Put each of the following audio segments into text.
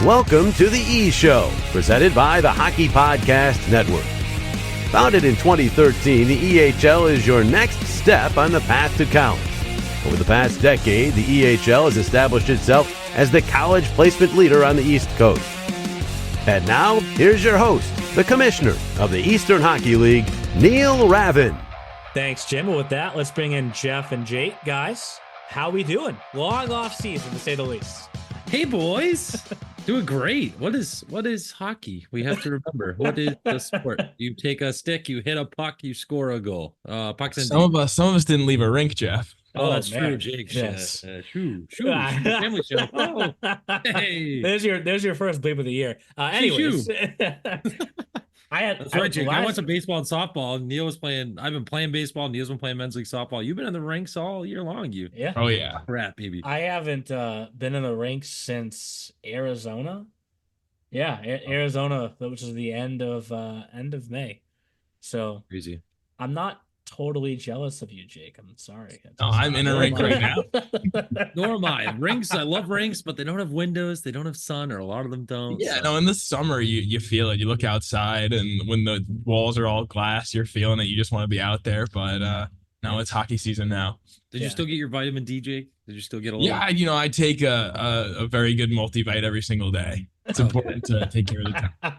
Welcome to the E Show, presented by the Hockey Podcast Network. Founded in 2013, the EHL is your next step on the path to college. Over the past decade, the EHL has established itself as the college placement leader on the East Coast. And now, here's your host, the commissioner of the Eastern Hockey League, Neil Ravin. Thanks, Jim. With that, let's bring in Jeff and Jake. Guys, how we doing? Long off season, to say the least. Hey, boys. Doing great. What is hockey? We have to remember. What is the sport? You take a stick, you hit a puck, you score a goal. Pucks in some of us didn't leave a rink, Jeff. Oh, that's man. true, Jake. Yes. Family show. Oh, hey. There's your first bleep of the year. Anyways, That's right, Jake. I went to baseball and softball. Neil was playing. I've been playing baseball. Neil's been playing men's league softball. You've been in the rinks all year long. You. Yeah. Oh yeah. Crap, baby. I haven't been in the rinks since Arizona. Yeah, Arizona, which is the end of May. So Crazy. I'm not totally jealous of you, Jake. I'm sorry. No, I'm in a rink right now. Nor am I. Rinks, I love rinks, but they don't have windows. They don't have sun, or a lot of them don't. Yeah, so. no, in the summer you feel it. You look outside, and when the walls are all glass, you're feeling it. You just want to be out there. But no, it's hockey season now. Did you still get your vitamin D, Jake? Did you still get a little? Yeah, I take a very good multivite every single day. It's important to take care of the time.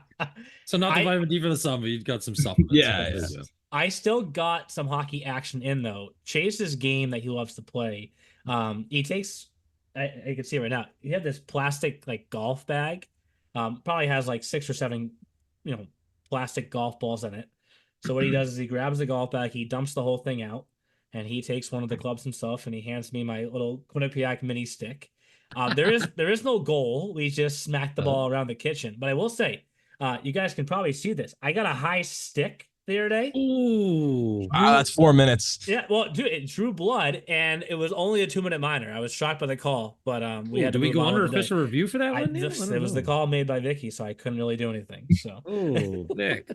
So not the vitamin D for the sun, but you've got some supplements. Yeah. I still got some hockey action in, though. Chase's game that he loves to play, he takes, I can see it right now, he had this plastic golf bag, probably has 6 or 7 plastic golf balls in it. So what he does is he grabs the golf bag, he dumps the whole thing out, and he takes one of the clubs himself, and he hands me my little Quinnipiac mini stick. There is no goal. We just smack the ball around the kitchen. But I will say, you guys can probably see this. I got a high stick the other day. Ooh. Wow, that's 4 minutes. Yeah, well, dude, it drew blood, and it was only a 2-minute minor. I was shocked by the call, but we had to. Did we move go on under with the official review for that one? Neil? It was the call made by Vicky, so I couldn't really do anything. So. Oh, Nick.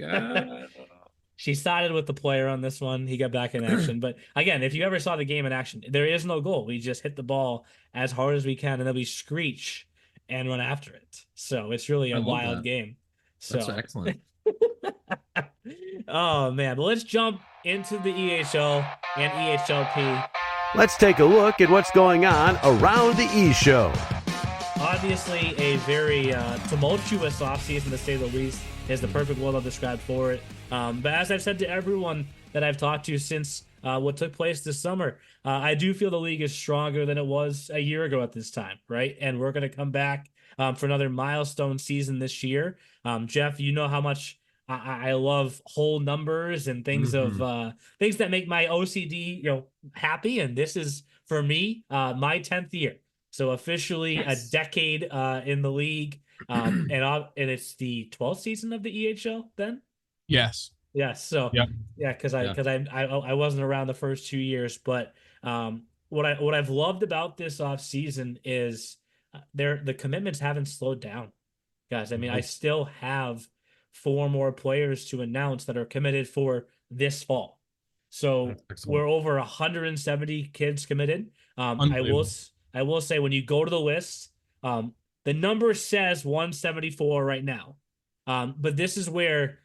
She sided with the player on this one. He got back in action. But again, if you ever saw the game in action, there is no goal. We just hit the ball as hard as we can, and then we screech and run after it. So it's really a wild game. So that's excellent. Oh, man. But let's jump into the EHL and EHLP. Let's take a look at what's going on around the E Show. Obviously, a very tumultuous offseason, to say the least, is the perfect word I'll describe for it. But as I've said to everyone that I've talked to since what took place this summer, I do feel the league is stronger than it was a year ago at this time, right? And we're going to come back for another milestone season this year. Jeff, you know how much I love whole numbers and things of things that make my OCD, happy. And this is, for me, my 10th year. So officially a decade in the league. And it's the 12th season of the EHL then? Yes. Yes. So because I wasn't around the first 2 years, but what I've loved about this off season is the commitments haven't slowed down, guys. I mean, I still have 4 more players to announce that are committed for this fall. So we're over 170 kids committed. I will say when you go to the list, the number says 174 right now. But this is where,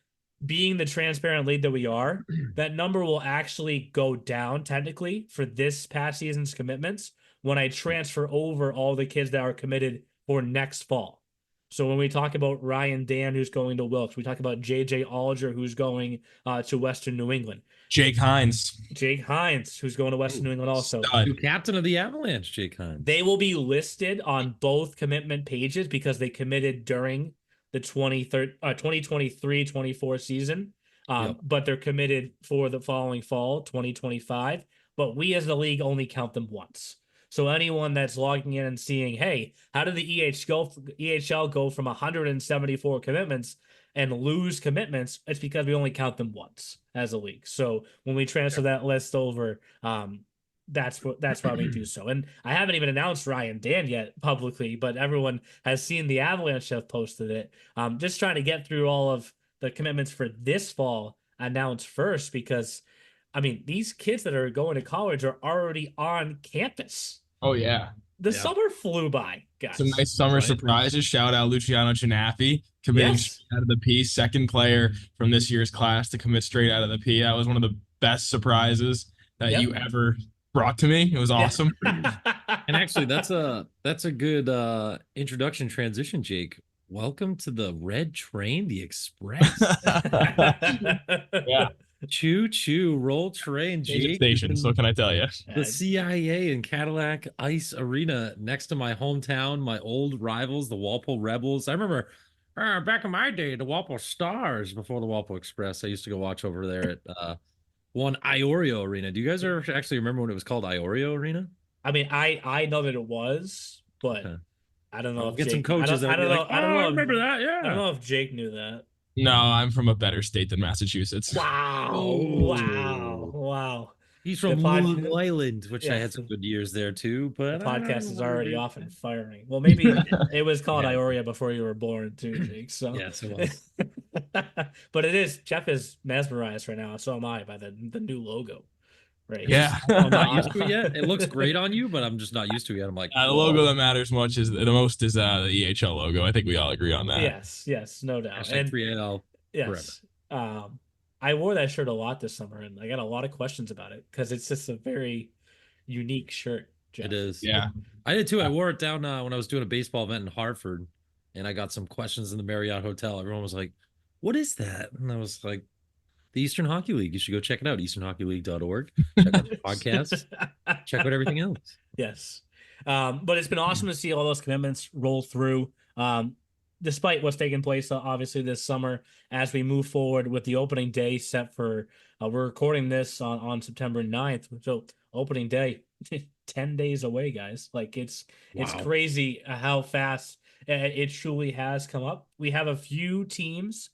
being the transparent league that we are, that number will actually go down technically for this past season's commitments when I transfer over all the kids that are committed for next fall. So when we talk about Ryan Dan, who's going to Wilkes, we talk about JJ Alger, who's going to Western New England. Jake Hines, who's going to Western New England also. Captain of the Avalanche, Jake Hines. They will be listed on both commitment pages because they committed during the 2023-24 season. But they're committed for the following fall, 2025. But we as the league only count them once. So anyone that's logging in and seeing, hey, how did the EHL go from 174 commitments and lose commitments? It's because we only count them once as a league. So when we transfer that list over, that's why we do so. And I haven't even announced Ryan Dan yet publicly, but everyone has seen the Avalanche have posted it. Just trying to get through all of the commitments for this fall announced first, because I mean, these kids that are going to college are already on campus. Oh, yeah. The summer flew by, guys. Some nice summer surprises. Shout out Luciano Chinaffi committing straight out of the P, second player from this year's class to commit straight out of the P. That was one of the best surprises that you ever brought to me. It was awesome. And actually, that's a good introduction transition, Jake. Welcome to the Red Train, the Express. Yeah. Choo choo, roll train, Jake. Stations, what can I tell you? The CIA in Cadillac Ice Arena next to my hometown, my old rivals, the Walpole Rebels. I remember back in my day, the Walpole Stars before the Walpole Express. I used to go watch over there at one Iorio Arena. Do you guys ever actually remember when it was called Iorio Arena? I mean, I know that it was, but I don't know if get Jake, some coaches. I don't know. I don't know. I remember that. Yeah. I don't know if Jake knew that. No, I'm from a better state than Massachusetts. Wow. He's from Long Island, which I had some good years there too. But the podcast is already off and firing. Well, maybe it was called Ioria before you were born too, Jake. So yes, it was. But it is. Jeff is mesmerized right now. So am I by the new logo. Right. Yeah. I'm not used to it yet. It looks great on you, but I'm just not used to it yet. I'm like, the logo that matters most is the EHL logo. I think we all agree on that. Yes, no doubt. Hashtag 3AL. Yes. I wore that shirt a lot this summer, and I got a lot of questions about it because it's just a very unique shirt, Jeff. It is. Yeah. I did too. I wore it down when I was doing a baseball event in Hartford, and I got some questions in the Marriott Hotel. Everyone was like, "What is that?" And I was like, the Eastern Hockey League. You should go check it out. EasternHockeyLeague.org. Check out the podcast. Check out everything else. Yes. But it's been awesome to see all those commitments roll through. Despite what's taking place, obviously, this summer, as we move forward with the opening day set for, we're recording this on September 9th. So opening day, 10 days away, guys. Like it's crazy how fast it truly has come up. We have a few teams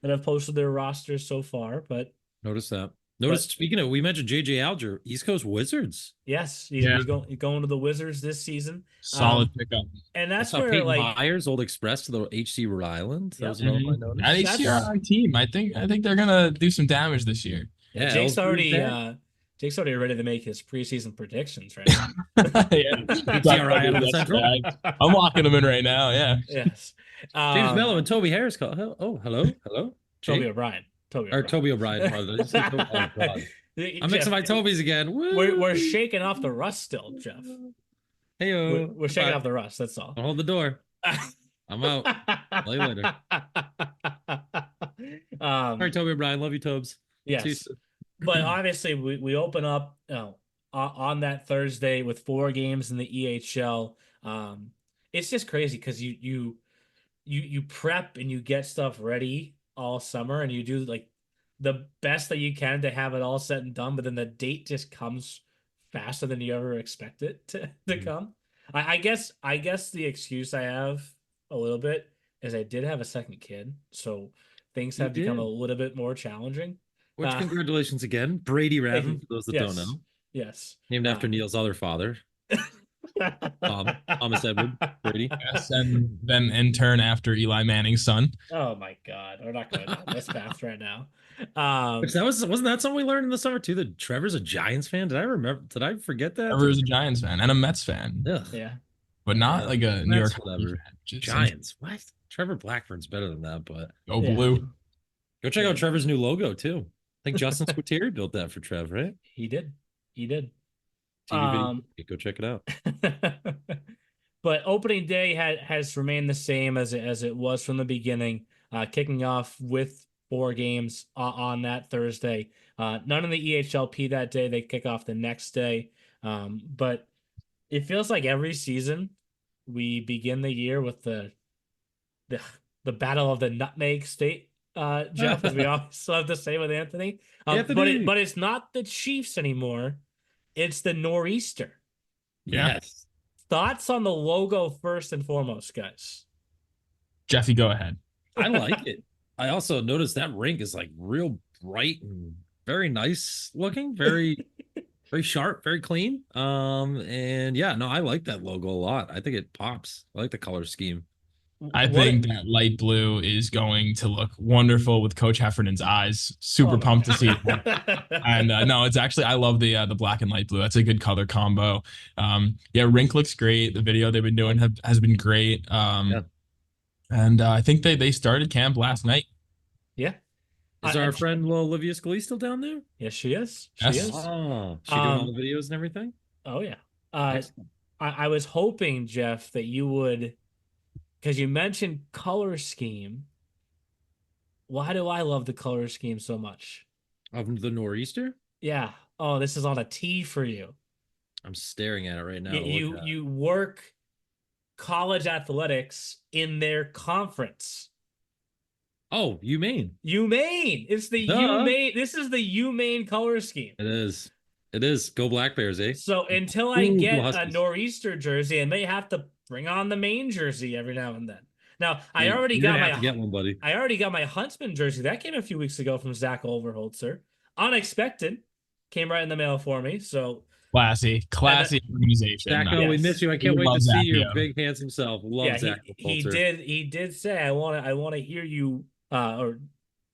that have posted their rosters so far, but notice that. Speaking of, we mentioned JJ Alger, East Coast Wizards. Yes, he's going to the Wizards this season. Solid pickup. And that's where Peyton Myers, Old Express to the HC Rhode Island. That was another one I noticed. I think CRI team. I think they're gonna do some damage this year. Yeah, Jake's already ready to make his preseason predictions, right? CRI out of the Central. I'm locking them in right now. Yeah. Yes. James Mello and Toby Harris call. Oh, hello. Toby O'Brien. Toby O'Brien. I'm mixing my Tobys again. We're shaking off the rust still, Jeff. Hey, we're shaking off the rust. That's all. I'll hold the door. I'm out. Play later. All right, Toby O'Brien. Love you, Tobes. Yes. But obviously, we open up on that Thursday with 4 games in the EHL. It's just crazy because you prep and you get stuff ready all summer and you do like the best that you can to have it all said and done, but then the date just comes faster than you ever expect it to come. I guess the excuse I have a little bit is I did have a second kid, so things have become a little bit more challenging. Which congratulations again, Brady Ravin, for those that don't know. Yes. Named after Neil's other father. Thomas Edward Brady. Yes, and then in turn after Eli Manning's son. Oh my God, we're not going down this path right now. Wasn't that something we learned in the summer too? That Trevor's a Giants fan. Did I forget that? Trevor's a Giants fan and a Mets fan. Ugh. Yeah, but not like a New York whatever. Giants. What? Trevor Blackford's better than that, but go blue. Go check out Trevor's new logo too. I think Justin Squitieri built that for Trev, right? He did. TV video. Go check it out. But opening day has remained the same as it was from the beginning, kicking off with 4 games on that Thursday. None in the EHLP that day. They kick off the next day. But it feels like every season we begin the year with the battle of the nutmeg state, Jeff, as we always love to say with Anthony. But it's not the Chiefs anymore. It's the Nor'easter. Yes. Thoughts on the logo first and foremost, guys? Jeffy, go ahead. I like it. I also noticed that rink is like real bright and very nice looking, very very sharp, very clean. And yeah, no, I like that logo a lot. I think it pops. I like the color scheme. I What? think that light blue is going to look wonderful with Coach Heffernan's eyes. Super Oh my pumped to see that. God. And no, it's actually I love the black and light blue. That's a good color combo. Yeah, Rink looks great. The video they've been doing has been great. Yeah. And I think they started camp last night. Yeah. Is our friend Olivia Scully still down there? Yes, she is. She Yes. is. Oh, she doing all the videos and everything? Oh yeah. Excellent. I was hoping, Jeff, that you would, because you mentioned color scheme. Why do I love the color scheme so much? Of the Nor'easter? Yeah. Oh, this is on a T for you. I'm staring at it right now. You work college athletics in their conference. Oh, UMaine. UMaine. It's the UMaine. This is the UMaine color scheme. It is. It is. Go Black Bears, eh? So until I get a Nor'easter jersey, I may have to bring on the Maine jersey every now and then. Now, I already got my get one, buddy. I already got my Huntsman jersey. That came a few weeks ago from Zach Overholtzer. Unexpected. Came right in the mail for me. So classy organization. Zach, we miss you. I can't wait to see your big handsome self. Love Zach. He did say I want to hear you or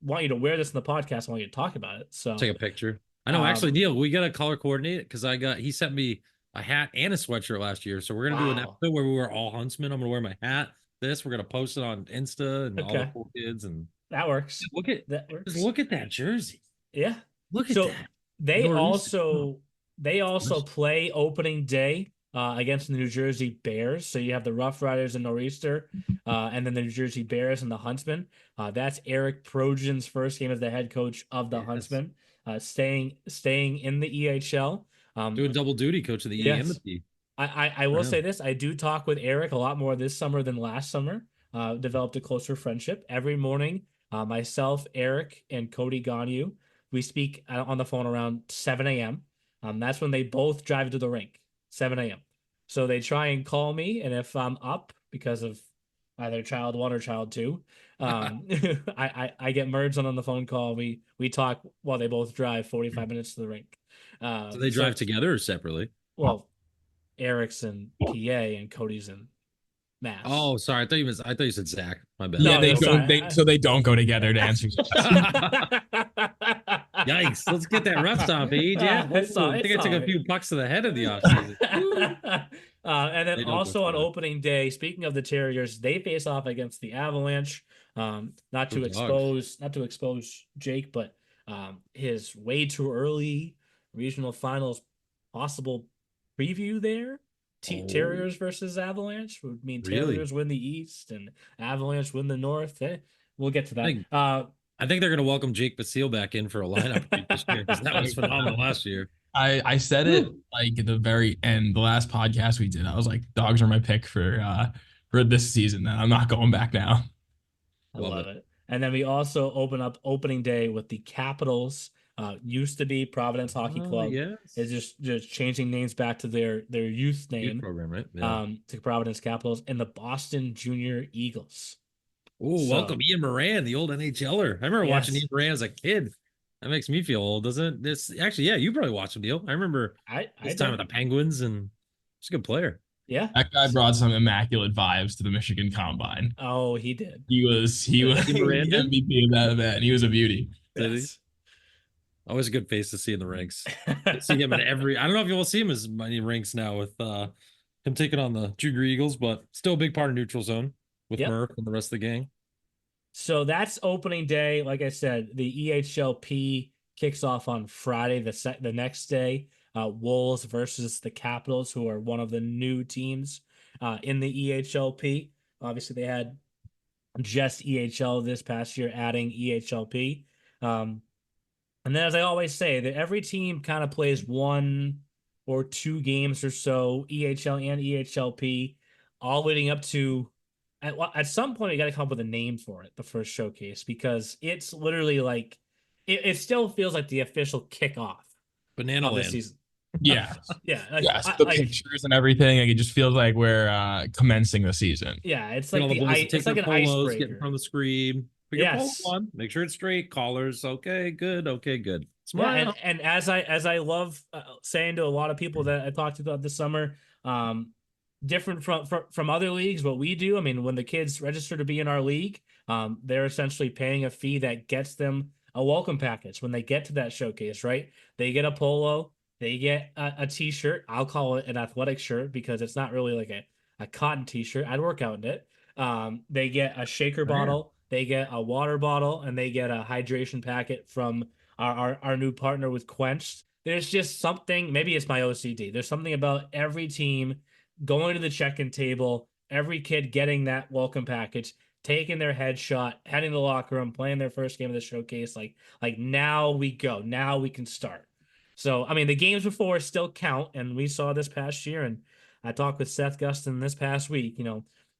want you to wear this in the podcast. I want you to talk about it. So take a picture. I know. Actually, Neil, we got to color coordinate because he sent me a hat and a sweatshirt last year. So we're gonna do an episode where we were all Huntsmen. I'm gonna wear my hat. We're gonna post it on Insta and all the cool kids, and that works. Just look at that jersey. Yeah, look at that. They also play opening day against the New Jersey Bears. So you have the Rough Riders and Nor'easter, and then the New Jersey Bears and the Huntsmen. That's Eric Projan's first game as the head coach of the Huntsmen. Staying in the EHL. Doing double duty, coach of the E and the P. I will say this. I do talk with Eric a lot more this summer than last summer. Developed a closer friendship. Every morning, myself, Eric, and Cody Gonyu, we speak on the phone around 7 a.m. That's when they both drive to the rink, 7 a.m. So they try and call me, and if I'm up because of either child 1 or child 2, I get merged on the phone call. We talk while they both drive 45 minutes to the rink. So they drive together or separately? Well, Eric's in PA and Cody's in Mass. Oh, sorry. I thought you said Zach. My bad. Yeah, they don't go together to answer. Yikes! Let's get that ref stop, Age. Yeah, I think I took a few bucks to the head of the offseason. And then also on opening day, speaking of the Terriers, they face off against the Avalanche. Not to expose Jake, but his way too early regional finals possible preview there. Terriers versus Avalanche would mean Terriers win the East and Avalanche win the North. We'll get to that. I think they're going to welcome Jake Basile back in for a lineup this year because that was phenomenal last year. I said it like at the very end, the last podcast we did. I was like, Dogs are my pick for this season. I'm not going back now. I love it. And then we also open up opening day with the Capitals. Used to be Providence Hockey Club. Yes. It's just changing names back to their youth name. Youth program, right? Yeah. To Providence Capitals and the Boston Junior Eagles. Oh, welcome Ian Moran, the old NHLer. I remember watching Ian Moran as a kid. That makes me feel old, doesn't it? This actually, yeah, you probably watched him, Neil. I remember his time with the Penguins, and he's a good player. Yeah, that guy brought some immaculate vibes to the Michigan Combine. Oh, he did. He was the MVP of that event. He was a beauty. Yes. Always a good face to see in the ranks. See him in every. I don't know if you will see him as many ranks now with him taking on the Junior Eagles, but still a big part of neutral zone with Murph and the rest of the gang. So that's opening day. Like I said, the EHLP kicks off on Friday. The next day, Wolves versus the Capitals, who are one of the new teams in the EHLP. Obviously, they had just EHL this past year, adding EHLP. And then, as I always say, that every team kind of plays 1 or 2 games or so, EHL and EHLP, all leading up to. At some point, you got to come up with a name for it, the first showcase, because it's literally like it still feels like the official kickoff Banana of Land. the season. Yeah, yes, the pictures and everything. Like, it just feels like we're commencing the season. Yeah, it's like it's like an icebreaker. Getting from the screen. Yes, on. Make sure it's straight. Collars. Okay, good. Smile. Yeah, and as I love saying to a lot of people that I talked to throughout the summer, different from other leagues, what we do, I mean, when the kids register to be in our league, they're essentially paying a fee that gets them a welcome package when they get to that showcase, right? They get a polo, they get a t-shirt. I'll call it an athletic shirt because it's not really like a cotton t-shirt. I'd work out in it. They get a shaker bottle, they get a water bottle, and they get a hydration packet from our new partner with Quench. There's just something, maybe it's my OCD. There's something about every team going to the check-in table, every kid getting that welcome package, taking their headshot, heading to the locker room, playing their first game of the showcase. Like now we go. Now we can start. So, I mean, the games before still count, and we saw this past year, and I talked with Seth Gustin this past week.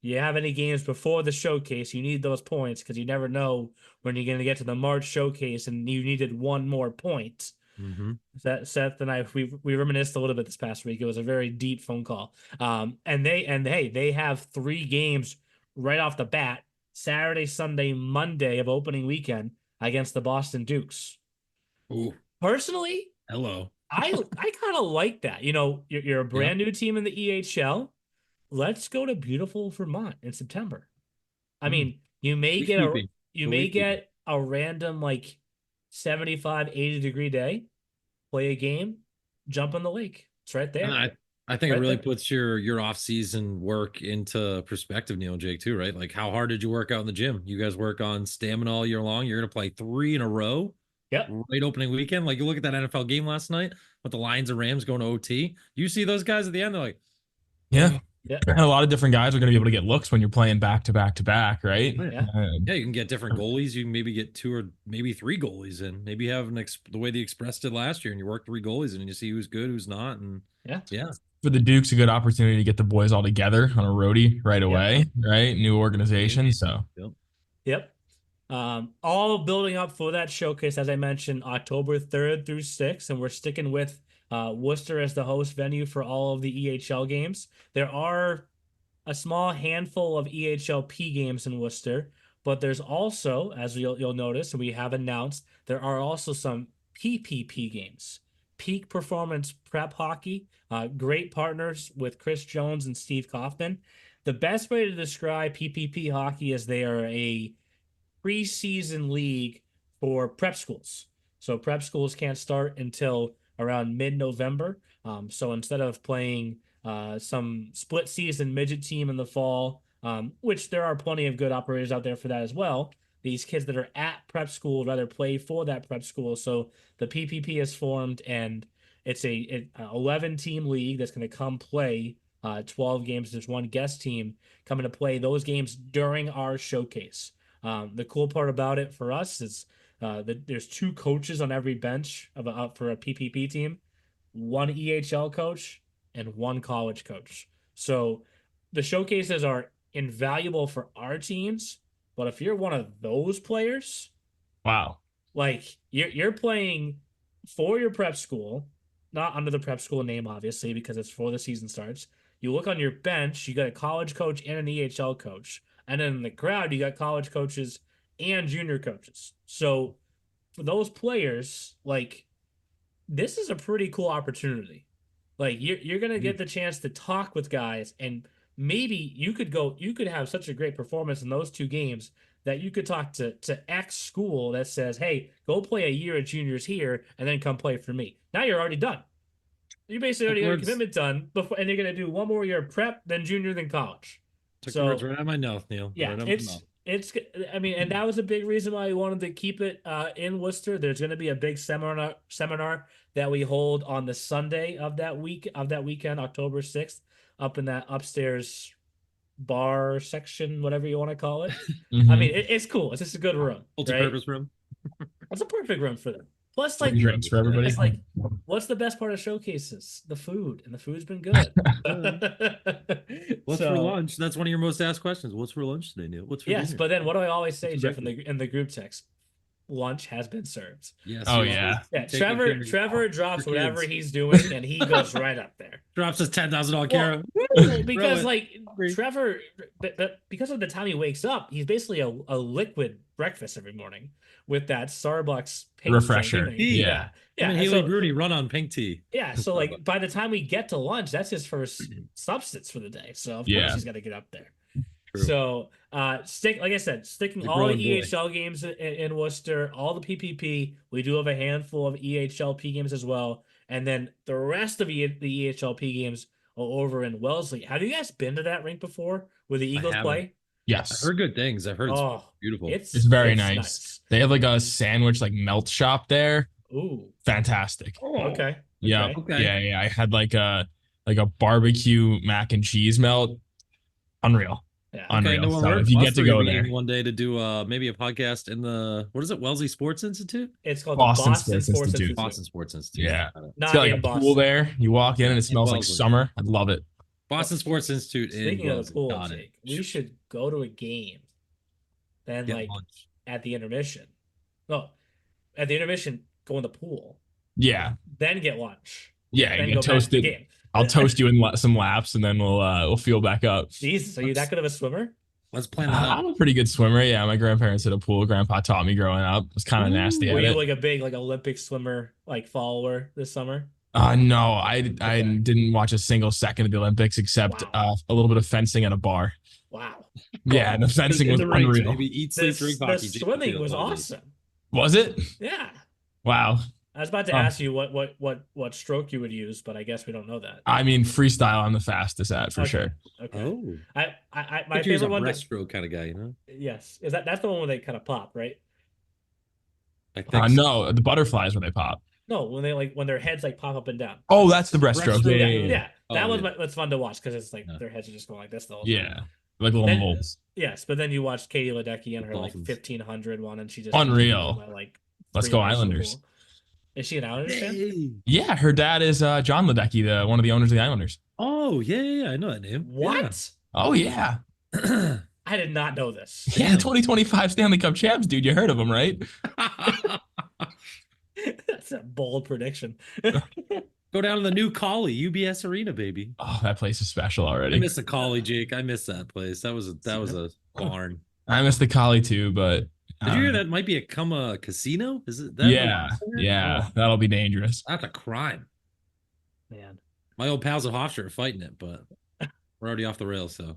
You have any games before the showcase, you need those points because you never know when you're going to get to the March showcase and you needed one more point. Mm-hmm. Seth and I we reminisced a little bit this past week. It was a very deep phone call. And they have 3 games right off the bat: Saturday, Sunday, Monday of opening weekend against the Boston Dukes. Ooh. Personally, hello. I kind of like that. You're a brand new team in the EHL. Let's go to beautiful Vermont in September. I mean, you may get a random like 75, 80 degree day, play a game, jump in the lake. It's right there. And I think it really puts your off-season work into perspective, Neil and Jake, too, right? Like, how hard did you work out in the gym? You guys work on stamina all year long. You're going to play 3 in a row. Yep. Right opening weekend. Like, you look at that NFL game last night with the Lions and Rams going to OT. You see those guys at the end, they're like, yeah. And a lot of different guys are going to be able to get looks when you're playing back to back to back, right? Yeah. You can get different goalies. You can maybe get 2 or maybe 3 goalies in. Maybe you have the way the Express did last year, and you work 3 goalies in, and you see who's good, who's not, and yeah. For the Dukes, a good opportunity to get the boys all together on a roadie right away, right? New organization, so. Yep. All building up for that showcase, as I mentioned, October 3rd through 6th, and we're sticking with Worcester as the host venue for all of the EHL games. There are a small handful of EHLP games in Worcester, but there's also, as you'll notice, and we have announced, there are also some PPP games, Peak Performance Prep Hockey. Great partners with Chris Jones and Steve Kaufman. The best way to describe PPP hockey is they are a preseason league for prep schools. So prep schools can't start until around mid-November. So instead of playing some split season midget team in the fall, which there are plenty of good operators out there for that as well, these kids that are at prep school would rather play for that prep school. So the PPP is formed, and it's a 11-team league that's going to come play 12 games. There's one guest team coming to play those games during our showcase. The cool part about it for us is that there's 2 coaches on every bench for a PPP team, 1 EHL coach and 1 college coach. So the showcases are invaluable for our teams, but if you're one of those players, wow, like you're playing for your prep school, not under the prep school name, obviously, because it's before the season starts. You look on your bench, you got a college coach and an EHL coach. And then in the crowd, you got college coaches and junior coaches. So for those players, like, this is a pretty cool opportunity. Like, you're going to get the chance to talk with guys, and maybe you could have such a great performance in those 2 games that you could talk to X school that says, hey, go play a year of juniors here and then come play for me. Now you're already done. You basically already got a commitment done before, and you're going to do 1 more year of prep, then junior, then college. Took the words right out of my mouth, Neil. Yeah, it's. I mean, and that was a big reason why we wanted to keep it in Worcester. There's going to be a big seminar that we hold on the Sunday of that weekend, October 6th, up in that upstairs bar section, whatever you want to call it. I mean, it's cool. It's just a good room, multi-purpose room. It's a perfect room for them. Plus, like, drinks for everybody. It's like, what's the best part of showcases? The food, and the food's been good. What's for lunch? That's one of your most asked questions. What's for lunch today, Neil? What's for dinner? But then what do I always say, Jeff, in the group text? Lunch has been served. Yes. Oh yeah. Trevor drops whatever he's doing, and he goes right up there. Drops his $10,000 carrot. Because Trevor, because of the time he wakes up, he's basically a liquid breakfast every morning with that Starbucks refresher. Yeah. Him and Haley Bruni run on pink tea. Yeah, so like by the time we get to lunch, that's his first substance for the day. So of course he's got to get up there. True. So like I said, sticking all the EHL games in Worcester, all the PPP. We do have a handful of EHLP games as well, and then the rest of the EHLP games are over in Wellesley. Have you guys been to that rink before where the Eagles play? Yes, I heard good things. I've heard it's beautiful. It's very nice. They have like a sandwich like melt shop there. Ooh, fantastic. Oh, okay. Yeah, yeah. I had like a barbecue mac and cheese melt. Unreal. Yeah. Unreal. Okay, so if you get to go there one day to do maybe a podcast in the what is it, Wellesley Sports Institute? It's called Boston Sports Institute. Boston Sports Institute. Yeah. Not it's got like a Boston. pool there. You walk in and it smells like summer. I'd love it. Boston Sports Institute. Speaking of the pool, Jake, we should go to a game. Then get lunch. At the intermission. No, at the intermission, go in the pool. Yeah. Then get lunch. Yeah, then you get toasted. I'll toast you in some laps, and then we'll fuel back up. Jesus, are you that good of a swimmer? Let's plan that out. I'm a pretty good swimmer. Yeah, my grandparents had a pool. Grandpa taught me growing up. It was kind of nasty. Were you like a big Olympic swimmer follower this summer? No, I didn't watch a single second of the Olympics except a little bit of fencing at a bar. Wow. Yeah, the fencing was unreal. Eat, sleep, drink hockey. The swimming was awesome. Was it? Yeah. Wow. I was about to ask you what stroke you would use, but I guess we don't know that. I mean, freestyle, I'm the fastest at for sure. Okay. Oh. My favorite one. Breaststroke kind of guy, you know? Yes. That's the one where they kind of pop, right? I think no, the butterflies where they pop. No, when their heads pop up and down. Oh, that's the breaststroke. Yeah. That one's fun to watch because it's like their heads are just going like this the whole time. Yeah. Like little moles. Yes, but then you watch Katie Ledecky and her 1500 one, and she just unreal. Let's go Islanders. Cool. Is she an Islanders fan? Yeah, her dad is John Ledecky, one of the owners of the Islanders. Oh yeah, I know that name. What? Yeah. Oh yeah. I did not know this. Yeah, 2025 Stanley Cup champs, dude. You heard of them, right? That's a bold prediction. Go down to the new Collie, UBS Arena, baby. Oh, that place is special already. I miss the Collie, Jake. I miss that place. That was a barn. I miss the Collie too, but did you hear that might become a casino? Is it that? Yeah. That'll be dangerous. That's a crime. Man. My old pals at Hofstra are fighting it, but we're already off the rails, so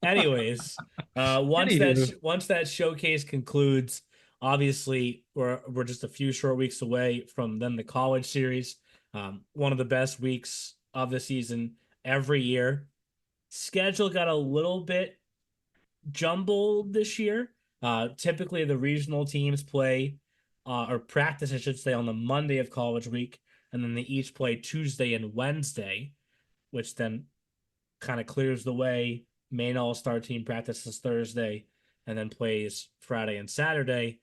anyways, once that showcase concludes, obviously we're just a few short weeks away from then the college series. One of the best weeks of the season every year. Schedule got a little bit jumbled this year. Typically the regional teams play or practice, I should say, on the Monday of college week, and then they each play Tuesday and Wednesday, which then kind of clears the way. Main all-star team practices Thursday and then plays Friday and Saturday.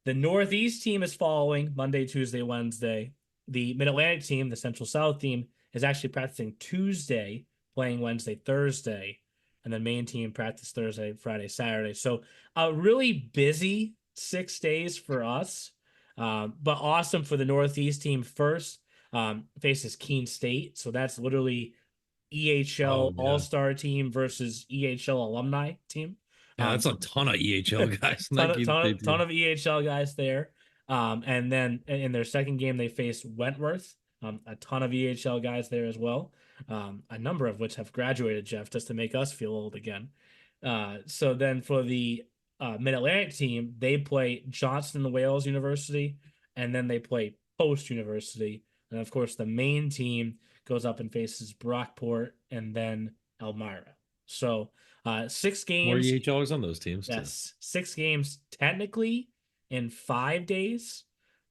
The Northeast team is following Monday, Tuesday, Wednesday. The Mid-Atlantic team, the Central South team, is actually practicing Tuesday, playing Wednesday, Thursday, and the main team practice Thursday, Friday, Saturday. So a really busy 6 days for us, but awesome for the Northeast team. First faces Keene State, so that's literally EHL All-Star team versus EHL alumni team. Yeah, that's a ton of EHL guys. ton of EHL guys there. And then in their second game, they face Wentworth. A ton of EHL guys there as well. A number of which have graduated, Jeff, just to make us feel old again. So then for the Mid-Atlantic team, they play Johnson and Wales University, and then they play Post University. And of course, the main team goes up and faces Brockport and then Elmira. So 6 games. More EHLers on those teams. Yes, 6 games technically in 5 days,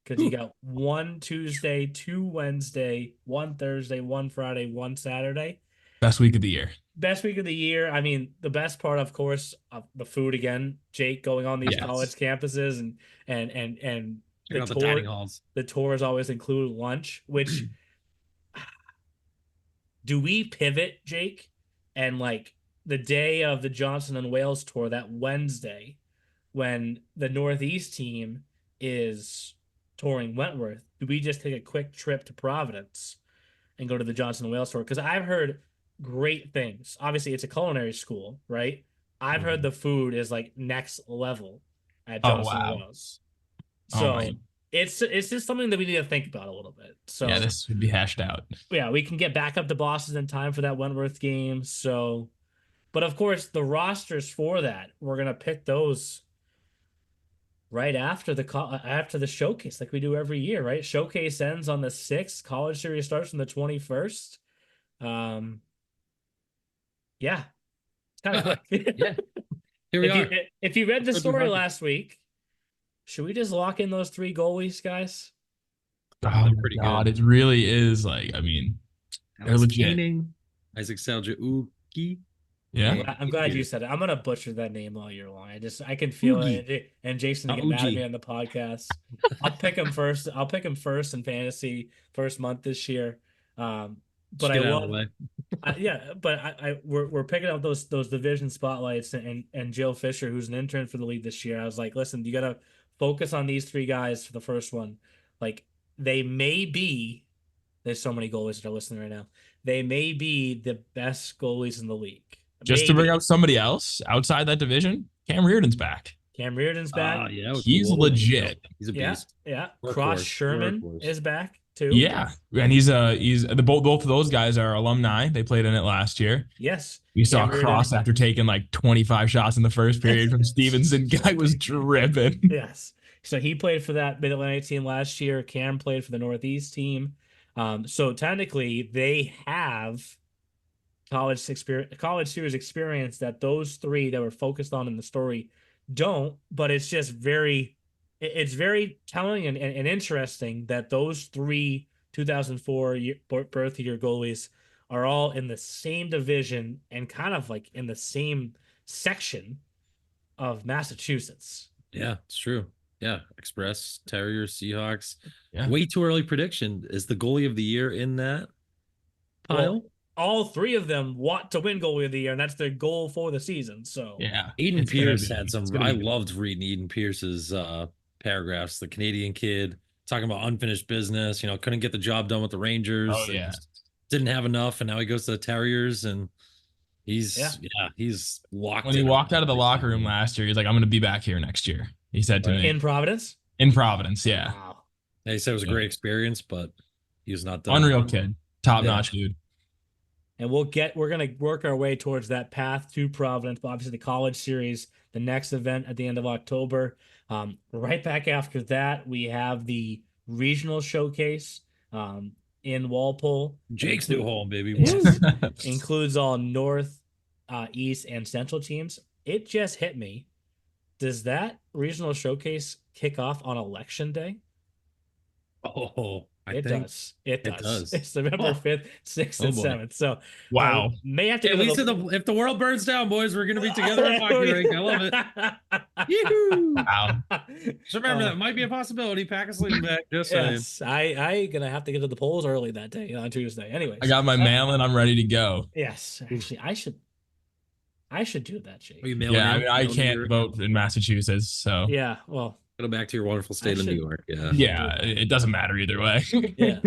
because you got 1 Tuesday, 2 Wednesday, 1 Thursday, 1 Friday, 1 Saturday. Best week of the year. Best week of the year. I mean, the best part, of course, the food again. Jake going on these college campuses and the dining halls. The tours always include lunch. Which do we pivot, Jake, and the day of the Johnson and Wales tour, that Wednesday, when the Northeast team is touring Wentworth, do we just take a quick trip to Providence and go to the Johnson and Wales tour? Because I've heard great things. Obviously, it's a culinary school, right? I've heard the food is next level at Johnson and Wales. So it's just something that we need to think about a little bit. So yeah, this would be hashed out. yeah, we can get back up to Boston in time for that Wentworth game. So, but of course, the rosters for that, we're gonna pick those right after the showcase, like we do every year, right? Showcase ends on the 6th. College series starts on the 21st. Yeah, it's kind of quick. Yeah. Here we are. If you read the story last week, should we just lock in those 3 goalies, guys? Oh my God, it really is like, I mean, they're legit. Isaac Saljauki. Yeah. I'm glad you said it. I'm gonna butcher that name all year long. I can feel it. And Jason to get mad at me on the podcast. I'll pick him first. I'll pick him first in fantasy first month this year. But I will. We're picking up those division spotlights and Jill Fisher, who's an intern for the league this year. I was like, listen, you gotta focus on these 3 guys for the first one. Like they may be. There's so many goalies that are listening right now. They may be the best goalies in the league. Just to bring up somebody else outside that division, Cam Reardon's back. Yeah, he's legit. He's a beast. Yeah. Cross Sherman is back too. Yeah, and he's both of those guys are alumni. They played in it last year. Yes. We saw Cross after taking like 25 shots in the first period from Stevenson. Guy was dripping. Yes. So he played for that Mid-Atlantic team last year. Cam played for the Northeast team. So technically they have college series experience that those 3 that were focused on in the story don't, but it's just very telling and interesting that those 3 2004 birth year goalies are all in the same division and kind of like in the same section of Massachusetts. Yeah, it's true. Yeah, Express, Terriers, Seahawks. Yeah. Way too early prediction. Is the goalie of the year in that pile? Well, all 3 of them want to win goalie of the year, and that's their goal for the season. So yeah, Aiden Pierce had some. I loved reading Aiden Pierce's paragraphs. The Canadian kid talking about unfinished business. Couldn't get the job done with the Rangers. Oh yeah, didn't have enough, and now he goes to the Terriers, and he's locked. When he walked out of the locker room last year, he's like, "I'm going to be back here next year." He said to me in Providence. Yeah. Wow. He said it was a great experience, but he was not done. Unreal kid, top notch dude. And we're going to work our way towards that path to Providence. But obviously, the college series, the next event at the end of October. Right back after that, we have the regional showcase in Walpole. Jake's new home, baby. Includes all North, East, and Central teams. It just hit me. Does that regional showcase kick off on election day? Oh, It does. It's November 5th, 6th, and 7th. So wow. May have to at least if the world burns down, boys, we're gonna be together in hockey rink. I love it. Wow. So remember that might be a possibility. Pack a sleeping bag. Just saying. I gonna have to get to the polls early that day on Tuesday. Anyways. I got my mail and I'm ready to go. Yes. Actually, I should do that, Jake. I can't vote in Massachusetts, so yeah. Well, go back to your wonderful state of New York. Yeah, it doesn't matter either way. Yeah,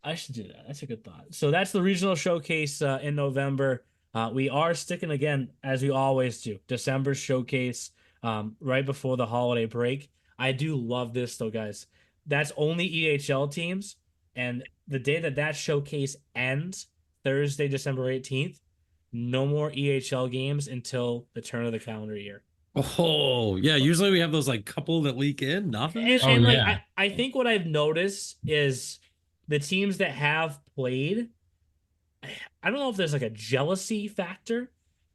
I should do that. That's a good thought. So that's the regional showcase in November. We are sticking again, as we always do, December showcase right before the holiday break. I do love this though, guys. That's only EHL teams, and the day that showcase ends, Thursday, December 18th. No more EHL games until the turn of the calendar year. Oh, yeah. Usually we have those like couple that leak in. Nothing. I think what I've noticed is the teams that have played, I don't know if there's like a jealousy factor,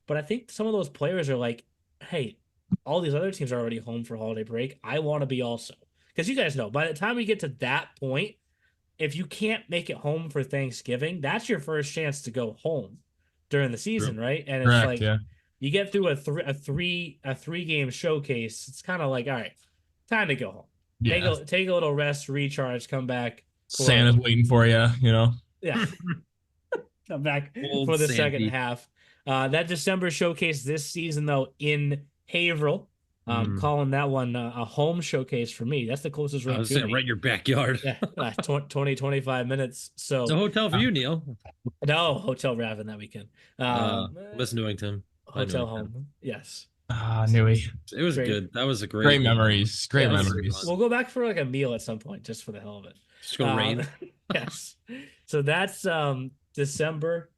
but I think some of those players are like, hey, all these other teams are already home for holiday break. I want to be also. Because you guys know, by the time we get to that point, if you can't make it home for Thanksgiving, that's your first chance to go home during the season, right? And it's correct, you get through a three game showcase. It's kind of like, all right, time to go home. Yeah. Take a little rest, recharge, come back. Santa's waiting for you, Yeah, come back for the second half. That December showcase this season though in Haverhill. Calling that one a home showcase for me. That's the closest rink. I was saying right in your backyard. Yeah, 20, 25 minutes. So it's a hotel for you, Neil. No, hotel Raven that weekend. West Newington. Hotel home. Yes. Nui. It was Great. good. That was a Great memories. Great memories. We'll go back for like a meal at some point, just for the hell of it. Just go rain. Yes. So that's December,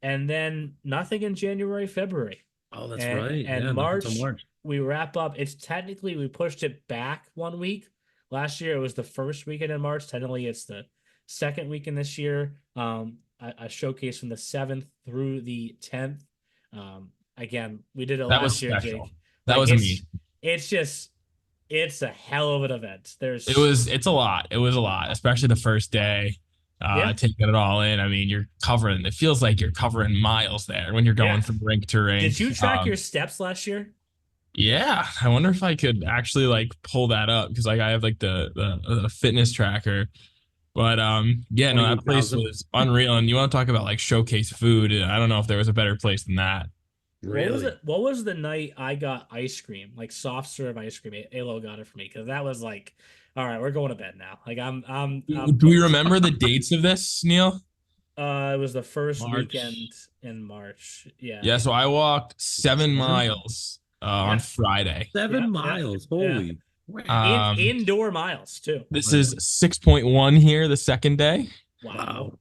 and then nothing in January, February. Oh, that's and, right. And Yeah, March, March, we wrap up. It's technically we pushed it back 1 week. Last year it was the first weekend in March. Technically, it's the second weekend this year. A showcase from the 7th through the 10th. Again, we did it That last was year, special. Jake. That was amazing. It's a hell of an event. It's a lot. It was a lot, especially the first day. Taking it all in. I mean, it feels like you're covering miles there when you're going from rink to rink. Did you track your steps last year? Yeah, I wonder if I could actually like pull that up because like I have like the fitness tracker. But yeah, no, that place was unreal. And you want to talk about like showcase food? I don't know if there was a better place than that. Really? What was the night I got ice cream, like soft serve ice cream? Alo got it for me because that was like, all right, we're going to bed now. Like I'm Do we remember the dates of this, Neil? It was the first weekend in March. Yeah. Yeah. So I walked 7 miles on Friday. 7 miles. Holy. Indoor miles too. This is 6.1 here the second day. Wow.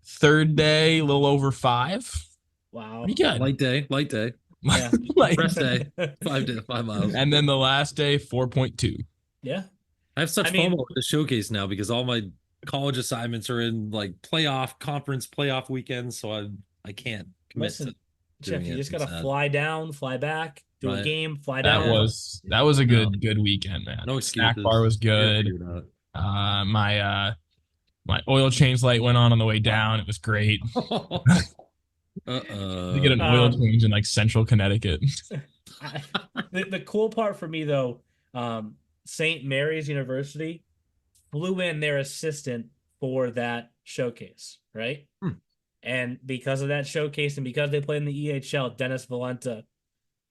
Third day, a little over 5. Wow. Pretty good. Light day. Yeah. Rest day. 5 miles. And then the last day, 4.2. Yeah. I have such FOMO with the showcase now because all my college assignments are in like conference playoff weekends, so I can't commit to Jeff, you just gotta fly down, fly back, do a game, fly down. That was a good weekend, man. No excuses. Snack bar was good. My oil change light went on the way down. It was great. To get an oil change in like central Connecticut. The cool part for me though, St. Mary's University flew in their assistant for that showcase, right? And because of that showcase and because they played in the EHL, Dennis Valenta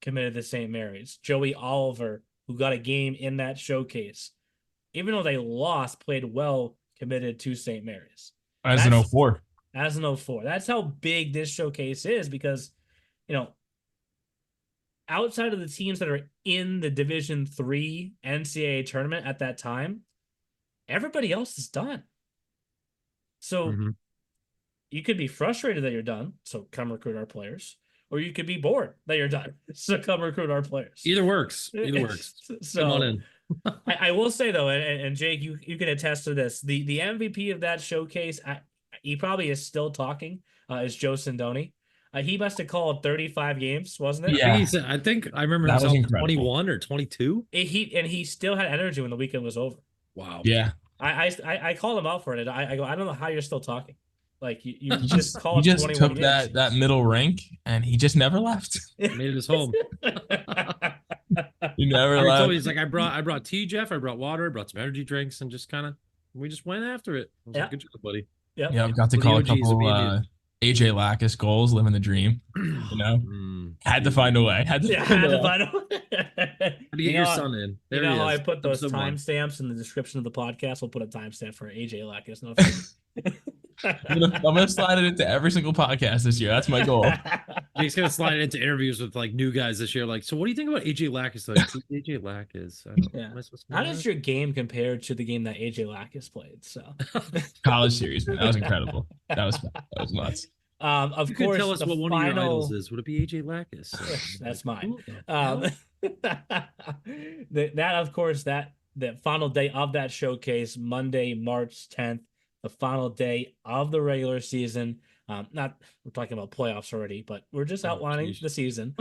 committed to St. Mary's. Joey Oliver, who got a game in that showcase, even though they lost, played well, committed to St. Mary's. As an 04. As an 04. That's how big this showcase is because, outside of the teams that are in the Division III NCAA tournament at that time, everybody else is done. So you could be frustrated that you're done, so come recruit our players, or you could be bored that you're done, so come recruit our players. Either works. So come on in. I will say though, and Jake, you can attest to this. The MVP of that showcase, he probably is still talking. Is Joe Sindoni. He must have called 35 games, wasn't it? Yeah, I think I remember that was 21 or 22. He still had energy when the weekend was over. Wow. Yeah. I called him out for it. I go, I don't know how you're still talking. Like you just called. He just took that middle rank and he just never left. Made it his home. He never left. He's like, I brought tea, Jeff. I brought water. I brought some energy drinks, and we just went after it. I was like, good job, buddy. Yeah. I've got to call a couple AJ Lacus goals, living the dream. Had to find a way. Had to find a way. How to get your son in? There how I put those timestamps in the description of the podcast? We'll put a timestamp for AJ Lacus. No, I'm gonna slide it into every single podcast this year. That's my goal. He's gonna slide it into interviews with like new guys this year. Like, so what do you think about AJ Lacus? Like, AJ Lacus. How does your game compare to the game that AJ Lacus played? So college series, man, that was incredible. That was nuts. Of you course, tell us what one of your idols is. Would it be AJ Lacus? That's mine. That of course that the final day of that showcase, Monday, March 10th. The final day of the regular season. We're talking about playoffs already, but we're just outlining the season.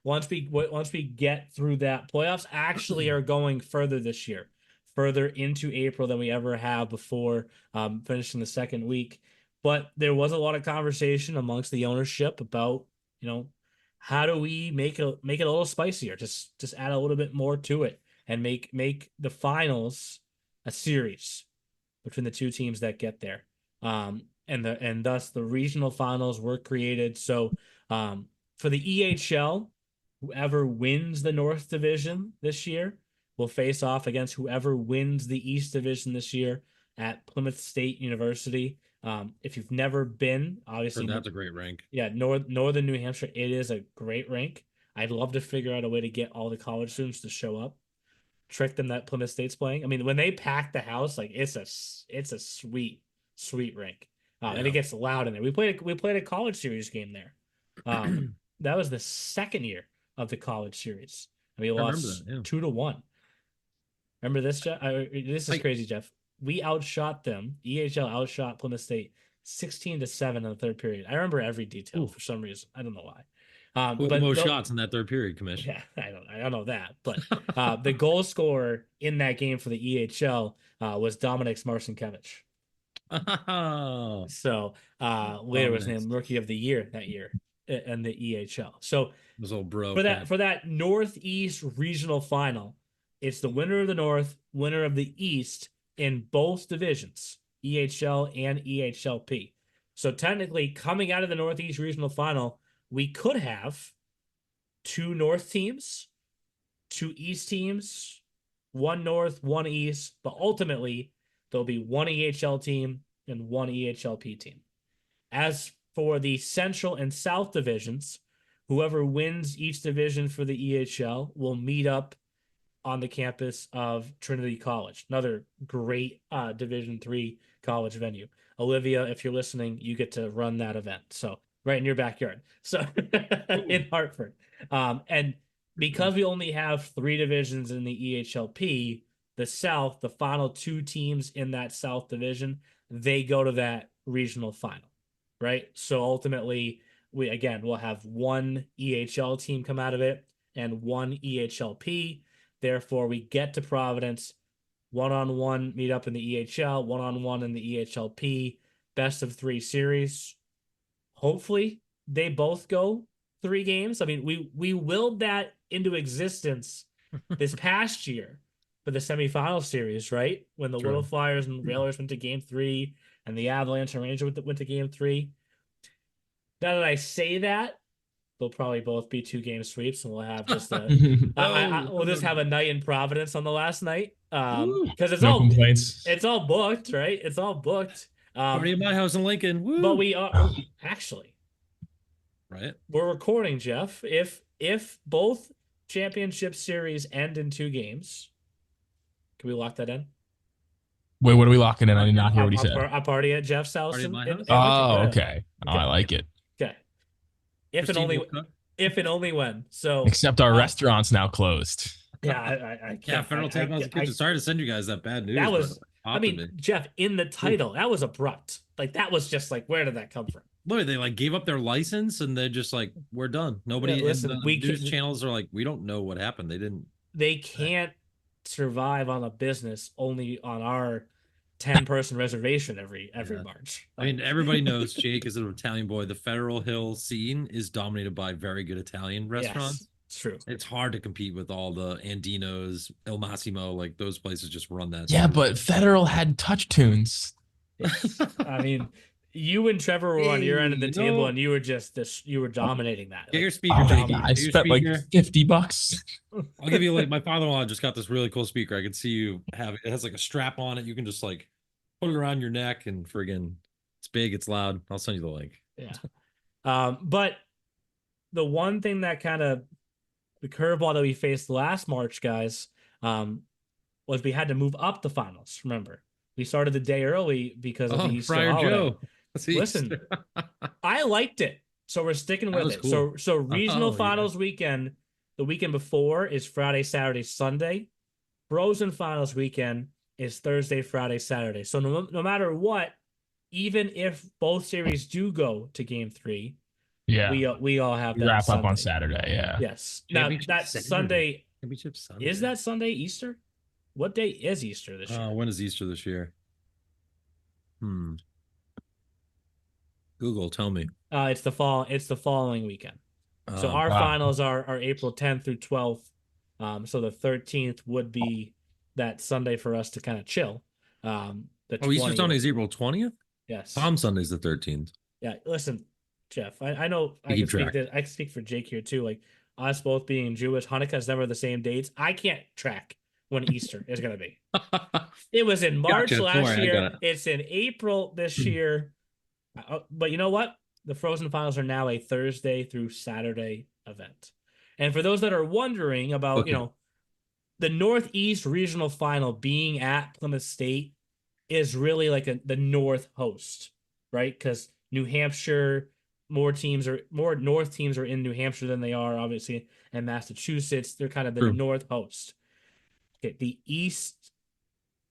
Once we get through that, playoffs actually are going further this year, further into April than we ever have before, finishing the second week. But there was a lot of conversation amongst the ownership about, how do we make it a little spicier? Just add a little bit more to it and make the finals a series between the two teams that get there. And thus the regional finals were created. So for the EHL, whoever wins the North Division this year will face off against whoever wins the East Division this year at Plymouth State University. If you've never been, obviously that's a great rank. Yeah, Northern New Hampshire, it is a great rank. I'd love to figure out a way to get all the college students to show up, trick them that Plymouth State's playing. I mean, when they pack the house, like it's a sweet rink, and it gets loud in there. We played a college series game there. That was the second year of the college series, and we lost 2-1. Remember this, Jeff? This is crazy, Jeff. We outshot them. EHL outshot Plymouth State 16-7 in the third period. I remember every detail for some reason. I don't know why. Who had the most shots in that third period, Commission? Yeah, I don't know that, but the goal scorer in that game for the EHL was Dominic Marcinkiewicz. Oh. So later was named Rookie of the Year that year in the EHL. So for that Northeast Regional Final, it's the winner of the North, winner of the East in both divisions, EHL and EHLP. So technically, coming out of the Northeast Regional Final, we could have 2 North teams, 2 East teams, 1 North, 1 East, but ultimately there'll be 1 EHL team and 1 EHLP team. As for the Central and South divisions, whoever wins each division for the EHL will meet up on the campus of Trinity College, another great Division III college venue. Olivia, if you're listening, you get to run that event. So right in your backyard. So in Hartford. And because we only have 3 divisions in the EHLP, the South, the final 2 teams in that South division, they go to that regional final, right? So ultimately, we'll have 1 EHL team come out of it and 1 EHLP. Therefore, we get to Providence, 1-on-1 meet up in the EHL, 1-on-1 in the EHLP, best of 3 series. Hopefully, they both go 3 games. I mean, we willed that into existence this past year for the semifinal series, right? When the Little Flyers and Railers went to Game 3 and the Avalanche and Rangers went to Game 3. Now that I say that, they'll probably both be 2-game sweeps, and we'll have just we'll just have a night in Providence on the last night, because it's it's all booked, right? It's all booked. Party at my house in Lincoln. Woo. But we are actually right. We're recording, Jeff. If both championship series end in 2 games, can we lock that in? Wait, what are we locking in? I did not hear what he said. A party at Jeff's house. Okay. Oh, I like it. Okay. If and only when. So except our restaurant's now closed. Yeah, I can't. Yeah, Federal Takeout's Kitchen. Sorry to send you guys that bad news. That was, Jeff, in the title, that was abrupt. Like, that was just like, where did that come from? Look, they like gave up their license and they're just like, we're done. Nobody. Yeah, listen, news channels are like, we don't know what happened. They can't survive on a business only on our 10-person reservation every March. I mean, everybody knows Jake is an Italian boy. The Federal Hill scene is dominated by very good Italian restaurants. Yes, it's true. It's hard to compete with all the Andino's, El Massimo, like those places just run that. Yeah, but Federal had touch tunes. Yes. I mean, you and Trevor were on your end of the table, and you were dominating that. Get your speaker, Jake. I spent like $50. I'll give you my father-in-law just got this really cool speaker. I can see you have it. It has like a strap on it. You can just like put it around your neck and friggin' it's big, it's loud. I'll send you the link. Yeah. But the one thing that kind of the curveball that we faced last March, guys, was we had to move up the finals. Remember, we started the day early because of the Easter holiday. Joe. Listen, I liked it, so we're sticking with it. Cool. So regional finals weekend, the weekend before is Friday, Saturday, Sunday. Frozen finals weekend is Thursday, Friday, Saturday. So no matter what, even if both series do go to Game 3, we all have that wrap Sunday. Up on Saturday. Yeah. Yes. Now that Sunday is that Sunday Easter? What day is Easter this year? When is Easter this year? Google, tell me. It's the following weekend. So our finals are April 10th through 12th. So the 13th would be that Sunday for us to kind of chill. Easter Sunday is April 20th? Yes. Palm Sunday's the 13th. Yeah, listen, Jeff, I know I can speak for Jake here too. Like us both being Jewish, Hanukkah's never the same dates. I can't track when Easter is going to be. It was in March last year. It's in April this year. But you know what? The Frozen Finals are now a Thursday through Saturday event. And for those that are wondering about, the Northeast Regional Final being at Plymouth State is really like the North host, right? Because New Hampshire, more North teams are in New Hampshire than they are obviously in Massachusetts. They're kind of the North host. Okay, the East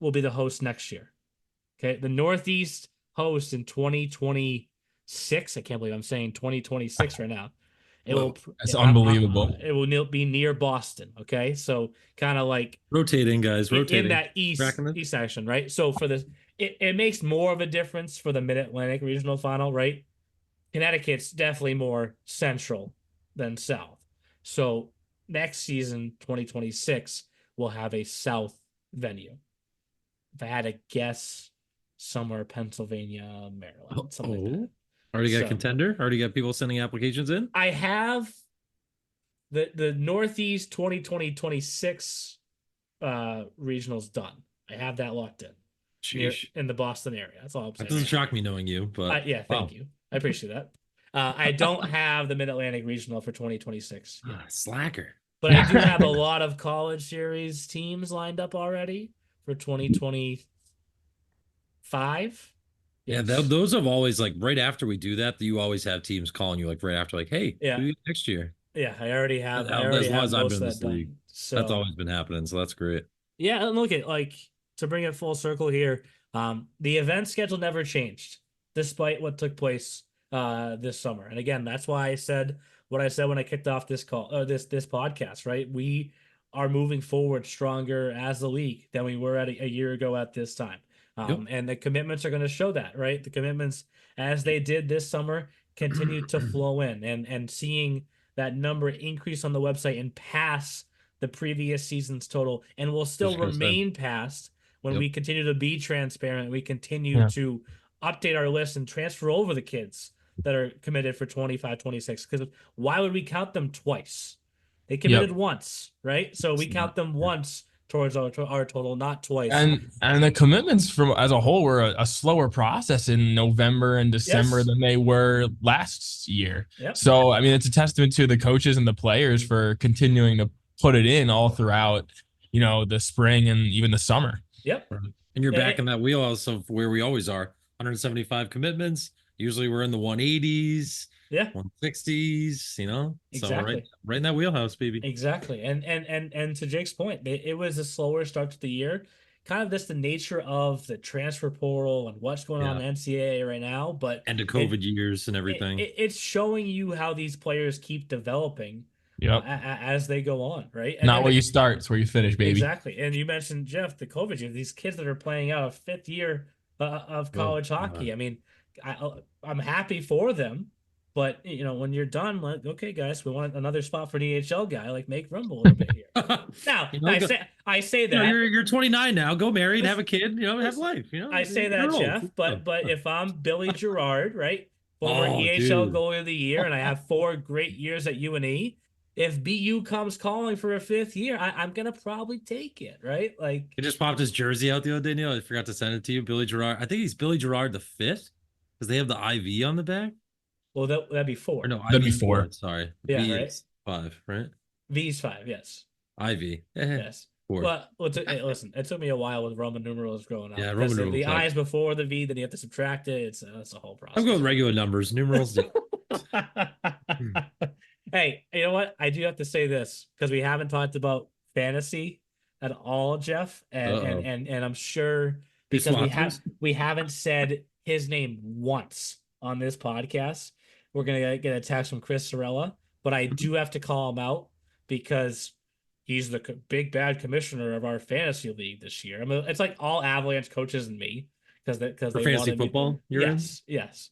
will be the host next year. Okay, the Northeast host in 2026. I can't believe I'm saying 2026 right now. That's unbelievable. It will be near Boston. Okay, so kind of like rotating, guys, rotating in that east section, right? So for this, it makes more of a difference for the Mid Atlantic Regional Final, right? Connecticut's definitely more central than south. So next season, 2026, we'll have a south venue. If I had to guess, somewhere Pennsylvania, Maryland, something like that. Already got contender? Already got people sending applications in? I have the Northeast 2026 regionals done. I have that locked in. In the Boston area. That's all I'm saying. That doesn't shock me knowing you, but yeah, thank you. I appreciate that. I don't have the Mid-Atlantic Regional for 2026 yet. Slacker. But I do have a lot of college series teams lined up already for 2025. Yes. Yeah, those have always, like, right after we do that, you always have teams calling you, like, right after, like, hey, next year. Yeah, I already have. As long as I've been in this league, so that's always been happening. So that's great. Yeah, and look at, like, to bring it full circle here, the event schedule never changed despite what took place this summer. And again, that's why I said what I said when I kicked off this this podcast, right? We are moving forward stronger as the league than we were a year ago at this time. And the commitments are going to show that, right? The commitments, as they did this summer, continue to flow in, and seeing that number increase on the website and pass the previous season's total, and will still remain past when we continue to be transparent. We continue to update our list and transfer over the kids that are committed for 25, 26. Because why would we count them twice? They committed once, right? So we count them once towards our total, not twice. And the commitments from as a whole were a slower process in November and December than they were last year. So I mean, it's a testament to the coaches and the players for continuing to put it in all throughout, the spring and even the summer. And you're back in that wheelhouse of where we always are. 175 commitments. Usually we're in the 180s. 160s, Exactly. So right in that wheelhouse, baby. Exactly. And to Jake's point, it was a slower start to the year. Kind of just the nature of the transfer portal and what's going on in the NCAA right now. But and the COVID years and everything. It's showing you how these players keep developing as they go on, right? And not where you start, it's where you finish, baby. Exactly. And you mentioned, Jeff, the COVID year, these kids that are playing out a fifth year of college hockey. I mean, I'm happy for them. But, when you're done, like, okay, guys, we want another spot for an EHL guy. Like, make rumble a little bit here. Now, I say that. You're 29 now. Go married, have a kid, have life. I say that, Jeff. But if I'm Billy Gerard, right, former EHL goalie of the year, and I have 4 great years at UNE, if BU comes calling for a 5th year, I'm going to probably take it, right? Like, he just popped his jersey out the other day, Neil. I forgot to send it to you. Billy Gerard. I think he's Billy Gerard the 5th because they have the IV on the back. Well, that'd be 4. Or no, that'd be 4. Sorry. Yeah, V right? is 5, right? V's 5, yes. IV. Yes. 4. Well, listen, it took me a while with Roman numerals growing up. Yeah, Roman numerals. The I is before the V, then you have to subtract it. It's a whole process. I'm going with regular numbers. Numerals. Hey, you know what? I do have to say this because we haven't talked about fantasy at all, Jeff, and I'm sure because we haven't said his name once on this podcast. We're gonna get a text from Chris Sorella, but I do have to call him out because he's the big bad commissioner of our fantasy league this year. I mean, it's like all Avalanche coaches and me because they fantasy football. Yes.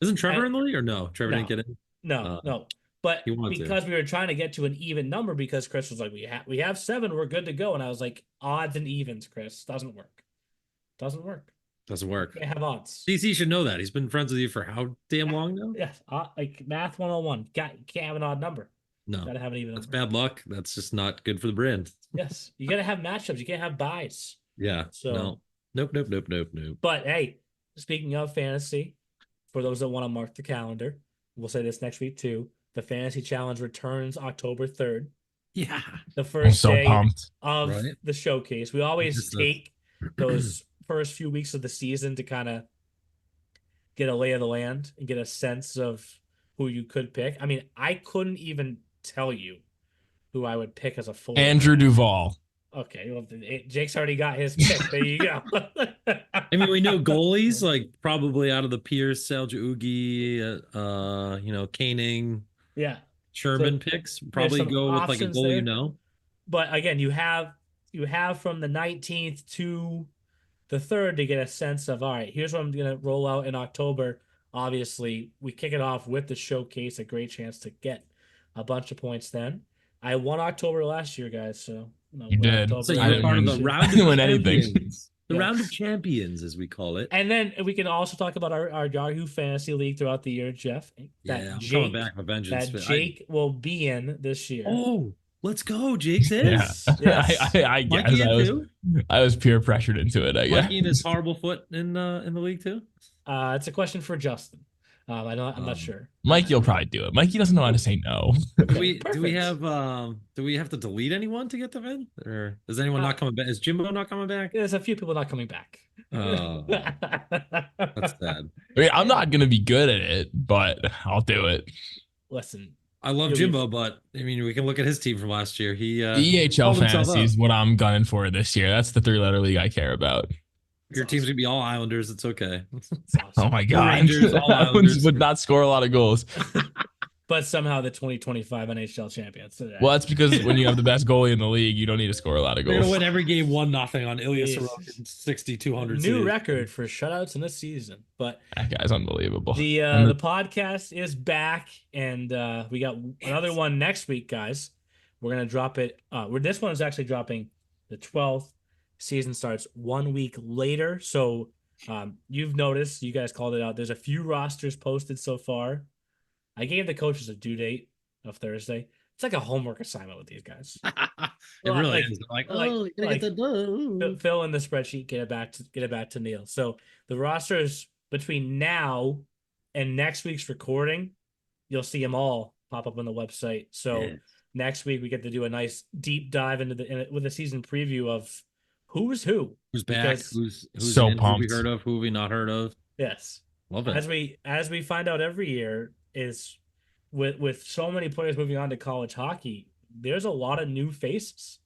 Isn't Trevor in the league or no? Trevor didn't get in. No. But because we were trying to get to an even number, because Chris was like, we have 7, we're good to go, and I was like, odds and evens, Chris, doesn't work. Doesn't work. They have odds. DC should know that. He's been friends with you for how damn long now? Yes. Like math 101. You can't have an odd number. No. Gotta have an even That's number. bad luck. That's just not good for the brand. Yes. You gotta have matchups. You can't have buys. Yeah. So Nope. But hey, speaking of fantasy, for those that want to mark the calendar, we'll say this next week too. The Fantasy Challenge returns October 3rd. Yeah. The I'm first so day pumped. of Right. the showcase. We always Just take those first few weeks of the season to kind of get a lay of the land and get a sense of who you could pick. I mean, I couldn't even tell you who I would pick as a forward. Andrew Duvall. Okay, well, Jake's already got his pick. There you go. I mean, we know goalies, like probably out of the Pierce, Selja-Ugi, Koenig, Yeah. Sherman picks. Probably some go with like a options goal, there. But again, you have from the 19th to the 3rd to get a sense of, all right, here's what I'm gonna roll out in October. Obviously, we kick it off with the showcase, a great chance to get a bunch of points then. I won October last year, guys, so You did. So I you're didn't part of win. the round I didn't of win anything. champions. The Yeah. round of champions, as we call it. And then we can also talk about our Yahoo Fantasy League throughout the year, Jeff. Yeah, I'm coming back with vengeance. That Jake will be in this year. Oh, let's go. Jake's in. Yeah. Yes. I guess Mikey in too? I was peer pressured into it, I guess. Mikey and his horrible foot in the league too? It's a question for Justin. I'm not sure. Mikey will probably do it. Mikey doesn't know how to say no. Do we have to delete anyone to get them in? Or is anyone not coming back? Is Jimbo not coming back? There's a few people not coming back. Oh, that's sad. I mean, I'm not gonna be good at it, but I'll do it. Listen, I love Jimbo, but I mean, we can look at his team from last year. He The EHL fantasy is what I'm gunning for this year. That's the 3-letter league I care about. Your team's gonna be all Islanders. It's okay. Oh my god, Rangers, all Islanders. would not score a lot of goals. but somehow the 2025 NHL champions. So Well, that's because when you have the best goalie in the league, you don't need to score a lot of They're gonna goals. win every game 1-0 on Ilya Jeez. Sorokin 6,200. new record for shutouts in this season. But That guy's unbelievable. the podcast is back, and we got another one next week, guys. We're gonna drop it. This one is actually dropping the 12th. Season starts 1 week later, so you've noticed. You guys called it out. There's a few rosters posted so far. I gave the coaches a due date of Thursday. It's like a homework assignment with these guys. It really is. Like, oh, you're gonna get the fill in the spreadsheet, get it back to Neil. So the rosters between now and next week's recording, you'll see them all pop up on the website. So next week we get to do a nice deep dive with a season preview of who's back, who's so in, pumped. who we heard of, who we not heard of. Yes. Love it. As we find out every year is with so many players moving on to college hockey, there's a lot of new faces.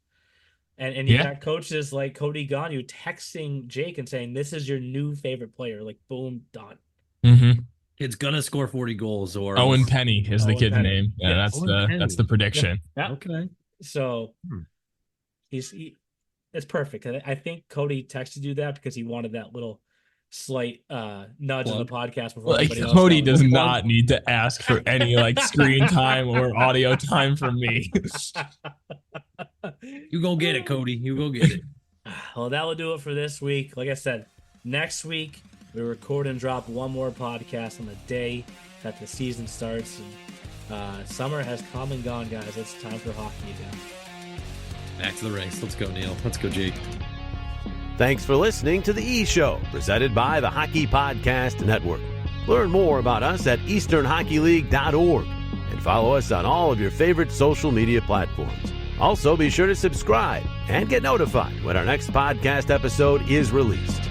And you got coaches like Cody Gonu texting Jake and saying, this is your new favorite player. Like, boom, done. Mm-hmm. It's gonna score 40 goals or Owen Penny is the Owen kid's Penny. name. Yeah, Yes. that's the prediction. Yeah. Okay. So it's perfect. I think Cody texted you that because he wanted that little slight nudge on the podcast before Like, everybody else Cody knows. does not need to ask for any screen time or audio time from me. You go get it, Cody. You go get it. Well, that will do it for this week. Like I said, next week we record and drop one more podcast on the day that the season starts. And summer has come and gone, guys. It's time for hockey again. Back to the race. Let's go, Neil. Let's go, Jake. Thanks for listening to The E Show, presented by the Hockey Podcast Network. Learn more about us at easternhockeyleague.org and follow us on all of your favorite social media platforms. Also, be sure to subscribe and get notified when our next podcast episode is released.